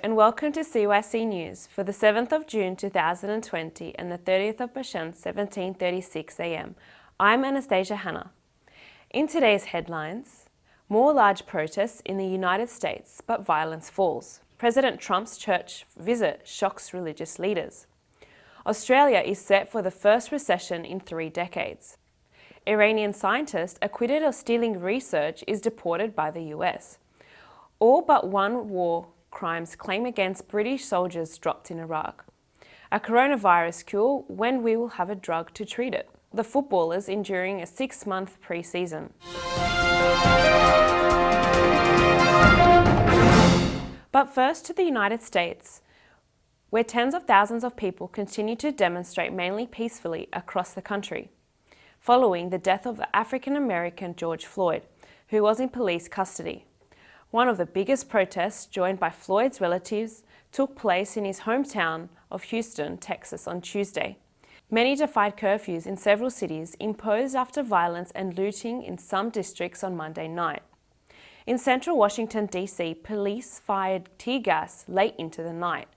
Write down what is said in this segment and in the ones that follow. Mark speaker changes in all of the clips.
Speaker 1: and welcome to CYC News for the 7th of June 2020 and the 30th of Bashan 17:36 a.m. I'm Anastasia Hanna. In today's headlines, more large protests in the United States, but violence falls. President Trump's church visit shocks religious leaders. Australia is set for the first recession in 3 decades. Iranian scientist acquitted of stealing research is deported by the US. All but one war crimes claim against British soldiers dropped in Iraq. A coronavirus cure when we will have a drug to treat it. The footballers enduring a 6-month pre-season. But first to the United States, where tens of thousands of people continue to demonstrate mainly peacefully across the country, following the death of the African-American George Floyd, who was in police custody. One of the biggest protests, joined by Floyd's relatives, took place in his hometown of Houston, Texas on Tuesday. Many defied curfews in several cities imposed after violence and looting in some districts on Monday night. In central Washington, D.C., police fired tear gas late into the night.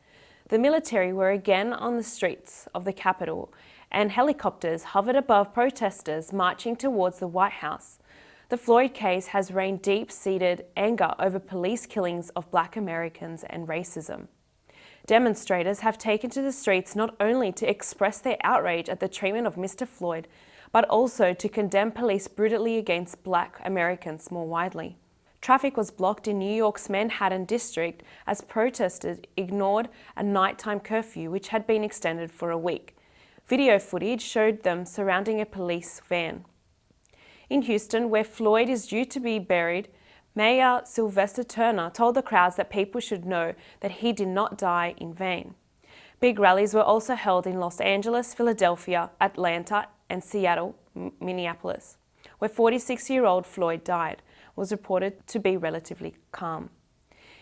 Speaker 1: The military were again on the streets of the Capitol, and helicopters hovered above protesters marching towards the White House. The Floyd case has rained deep-seated anger over police killings of Black Americans and racism. Demonstrators have taken to the streets not only to express their outrage at the treatment of Mr. Floyd, but also to condemn police brutally against Black Americans more widely. Traffic was blocked in New York's Manhattan district as protesters ignored a nighttime curfew which had been extended for a week. Video footage showed them surrounding a police van. In Houston, where Floyd is due to be buried, Mayor Sylvester Turner told the crowds that people should know that he did not die in vain. Big rallies were also held in Los Angeles, Philadelphia, Atlanta, and Seattle, Minneapolis, where 46-year-old Floyd died, was reported to be relatively calm.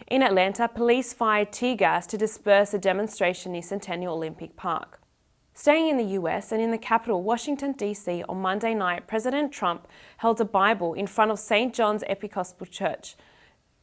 Speaker 1: In Atlanta, police fired tear gas to disperse a demonstration near Centennial Olympic Park. Staying in the US and in the capital, Washington, D.C., on Monday night, President Trump held a Bible in front of St. John's Episcopal Church,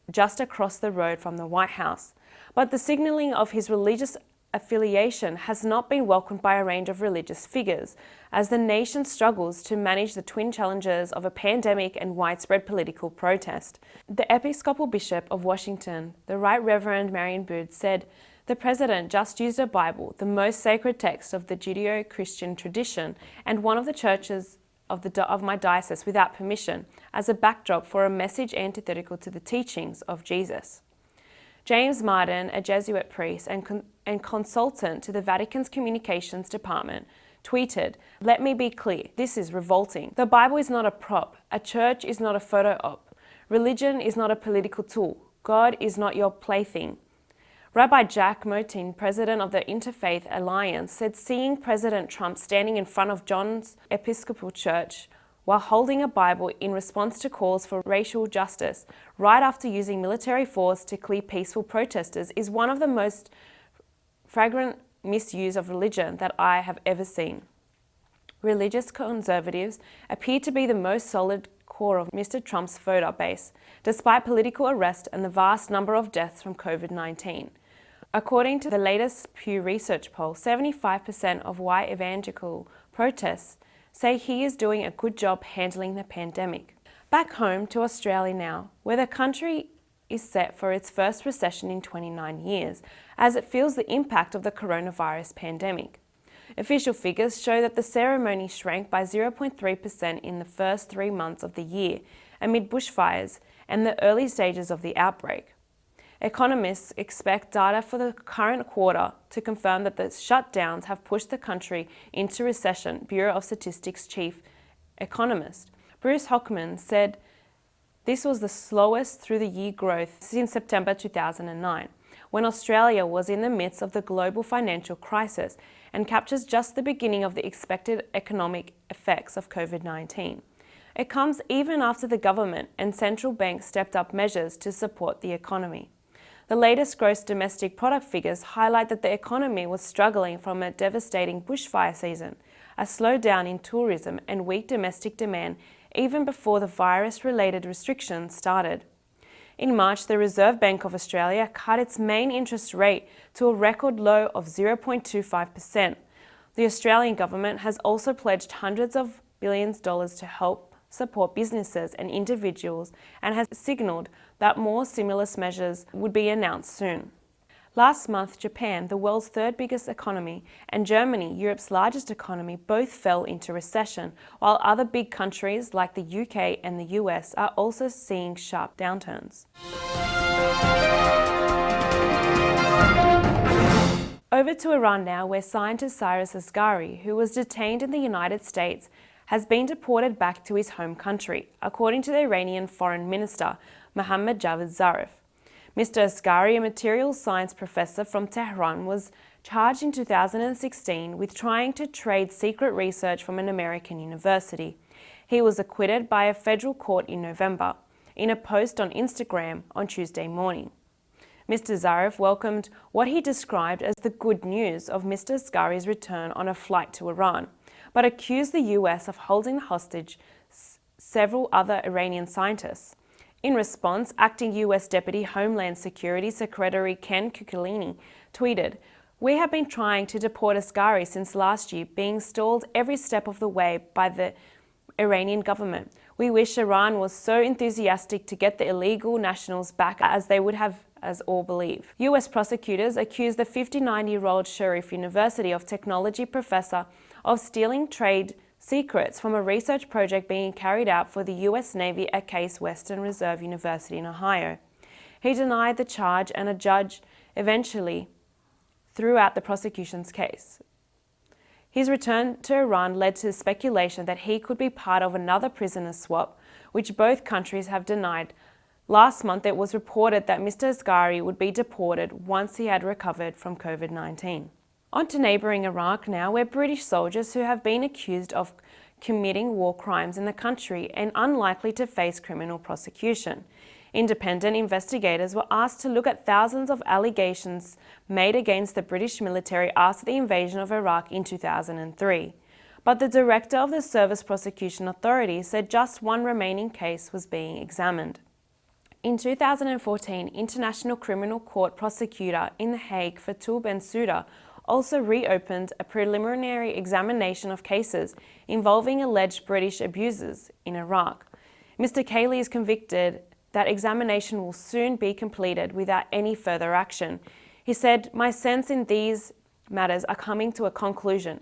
Speaker 1: just across the road from the White House. But the signaling of his religious affiliation has not been welcomed by a range of religious figures, as the nation struggles to manage the twin challenges of a pandemic and widespread political protest. The Episcopal Bishop of Washington, the Right Reverend Marion Booth, said, "The President just used a Bible, the most sacred text of the Judeo-Christian tradition, and one of the churches of my diocese without permission, as a backdrop for a message antithetical to the teachings of Jesus." James Martin, a Jesuit priest and consultant to the Vatican's Communications Department, tweeted, "Let me be clear, this is revolting. The Bible is not a prop. A church is not a photo op. Religion is not a political tool. God is not your plaything." Rabbi Jack Motin, president of the Interfaith Alliance, said seeing President Trump standing in front of John's Episcopal Church while holding a Bible in response to calls for racial justice, right after using military force to clear peaceful protesters, is one of the most flagrant misuse of religion that I have ever seen. Religious conservatives appear to be the most solid core of Mr. Trump's voter base, despite political arrest and the vast number of deaths from COVID-19. According to the latest Pew Research poll, 75% of white evangelical protests say he is doing a good job handling the pandemic. Back home to Australia now, where the country is set for its first recession in 29 years, as it feels the impact of the coronavirus pandemic. Official figures show that the ceremony shrank by 0.3% in the first 3 months of the year, amid bushfires and the early stages of the outbreak. Economists expect data for the current quarter to confirm that the shutdowns have pushed the country into recession, Bureau of Statistics chief economist Bruce Hockman said this was the slowest through-the-year growth since September 2009, when Australia was in the midst of the global financial crisis, and captures just the beginning of the expected economic effects of COVID-19. It comes even after the government and central banks stepped up measures to support the economy. The latest gross domestic product figures highlight that the economy was struggling from a devastating bushfire season, a slowdown in tourism and weak domestic demand even before the virus-related restrictions started. In March, the Reserve Bank of Australia cut its main interest rate to a record low of 0.25%. The Australian government has also pledged hundreds of billions of dollars to help support businesses and individuals and has signalled that more stimulus measures would be announced soon. Last month, Japan, the world's third biggest economy, and Germany, Europe's largest economy, both fell into recession, while other big countries like the UK and the US are also seeing sharp downturns. Over to Iran now, where scientist Cyrus Asghari, who was detained in the United States, has been deported back to his home country, according to the Iranian Foreign Minister, Mohammad Javad Zarif. Mr. Asghari, a materials science professor from Tehran, was charged in 2016 with trying to trade secret research from an American university. He was acquitted by a federal court in November, in a post on Instagram on Tuesday morning. Mr. Zarif welcomed what he described as the good news of Mr. Asghari's return on a flight to Iran, but accused the US of holding hostage several other Iranian scientists. In response, acting US Deputy Homeland Security Secretary Ken Kukulini tweeted, "We have been trying to deport Asghari since last year, being stalled every step of the way by the Iranian government. We wish Iran was so enthusiastic to get the illegal nationals back as they would have us all believe." US prosecutors accused the 59-year-old Sharif University of Technology professor of stealing trade secrets from a research project being carried out for the US Navy at Case Western Reserve University in Ohio. He denied the charge, and a judge eventually threw out the prosecution's case. His return to Iran led to speculation that he could be part of another prisoner swap, which both countries have denied. Last month, it was reported that Mr. Asghari would be deported once he had recovered from COVID-19. On to neighbouring Iraq now, where British soldiers who have been accused of committing war crimes in the country and unlikely to face criminal prosecution. Independent investigators were asked to look at thousands of allegations made against the British military after the invasion of Iraq in 2003. But the director of the Service Prosecution Authority said just one remaining case was being examined. In 2014, International Criminal Court prosecutor in The Hague, Fatou Bensouda, also reopened a preliminary examination of cases involving alleged British abusers in Iraq. Mr. Cayley is convicted. That examination will soon be completed without any further action. He said, "My sense in these matters are coming to a conclusion.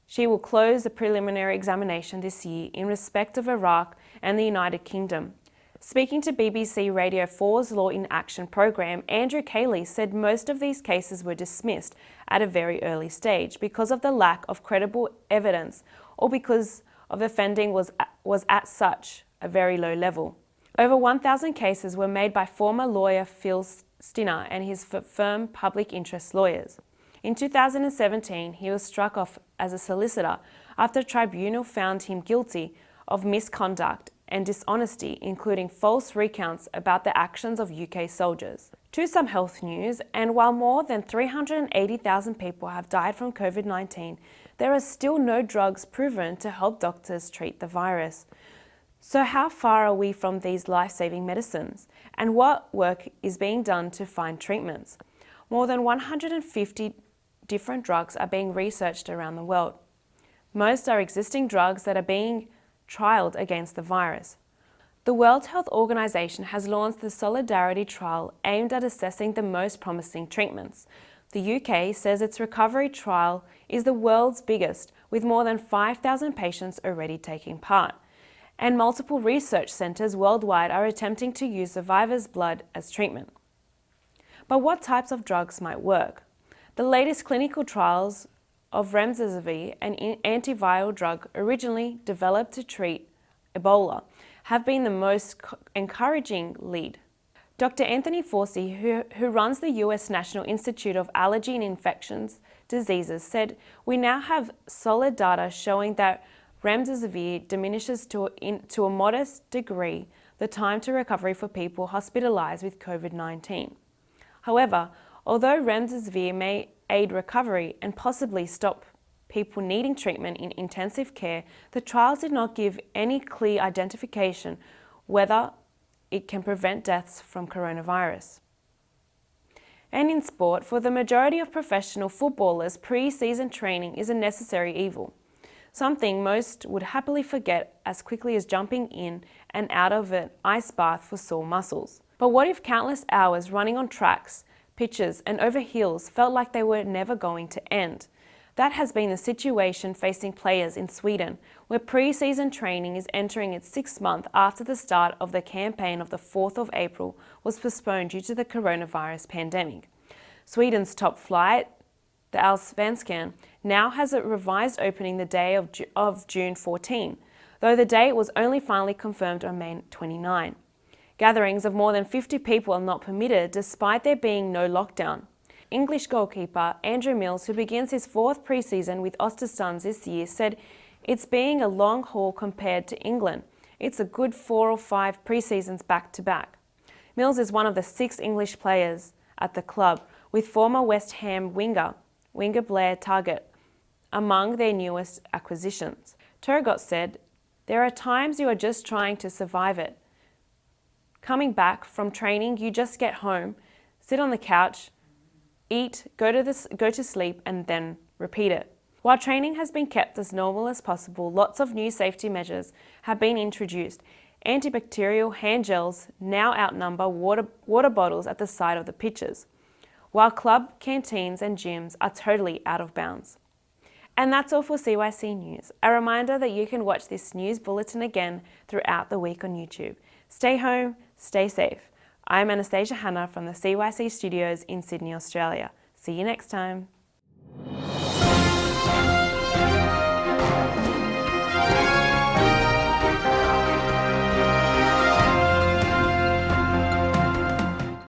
Speaker 1: She will close the preliminary examination this year in respect of Iraq and the United Kingdom." Speaking to BBC Radio 4's Law in Action program, Andrew Cayley said most of these cases were dismissed at a very early stage because of the lack of credible evidence or because of offending was at such a very low level. Over 1,000 cases were made by former lawyer Phil Stinner and his firm Public Interest Lawyers. In 2017, he was struck off as a solicitor after a tribunal found him guilty of misconduct and dishonesty, including false recounts about the actions of UK soldiers. To some health news, and while more than 380,000 people have died from COVID-19, there are still no drugs proven to help doctors treat the virus. So how far are we from these life-saving medicines? And what work is being done to find treatments? More than 150 different drugs are being researched around the world. Most are existing drugs that are being trialled against the virus. The World Health Organization has launched the Solidarity Trial aimed at assessing the most promising treatments. The UK says its recovery trial is the world's biggest, with more than 5,000 patients already taking part. And multiple research centres worldwide are attempting to use survivors' blood as treatment. But what types of drugs might work? The latest clinical trials of remdesivir, an antiviral drug originally developed to treat Ebola, have been the most encouraging lead. Dr. Anthony Fauci, who runs the US National Institute of Allergy and Infectious Diseases, said, "We now have solid data showing that remdesivir diminishes to a modest degree the time to recovery for people hospitalized with COVID-19. However, although remdesivir may aid recovery and possibly stop people needing treatment in intensive care, the trials did not give any clear identification whether it can prevent deaths from coronavirus. And in sport, for the majority of professional footballers, pre-season training is a necessary evil, something most would happily forget as quickly as jumping in and out of an ice bath for sore muscles. But what if countless hours running on tracks, pitches, and over hills felt like they were never going to end? That has been the situation facing players in Sweden, where pre-season training is entering its 6th month after the start of the campaign of the 4th of April was postponed due to the coronavirus pandemic. Sweden's top flight, the Allsvenskan, now has a revised opening the day of June 14, though the date was only finally confirmed on May 29. Gatherings of more than 50 people are not permitted despite there being no lockdown. English goalkeeper Andrew Mills, who begins his 4th pre-season with Östersunds this year, said, "It's being a long haul compared to England. It's a good 4 or 5 pre-seasons back-to-back." Mills is one of the 6 English players at the club, with former West Ham winger Blair Targett among their newest acquisitions. Turgott said, "There are times you are just trying to survive it. Coming back from training, you just get home, sit on the couch, eat, go to sleep, and then repeat it." While training has been kept as normal as possible, lots of new safety measures have been introduced. Antibacterial hand gels now outnumber water bottles at the side of the pitches, while club canteens and gyms are totally out of bounds. And that's all for CYC News. A reminder that you can watch this news bulletin again throughout the week on YouTube. Stay home, stay safe. I'm Anastasia Hanna from the CYC studios in Sydney, Australia. See you next time.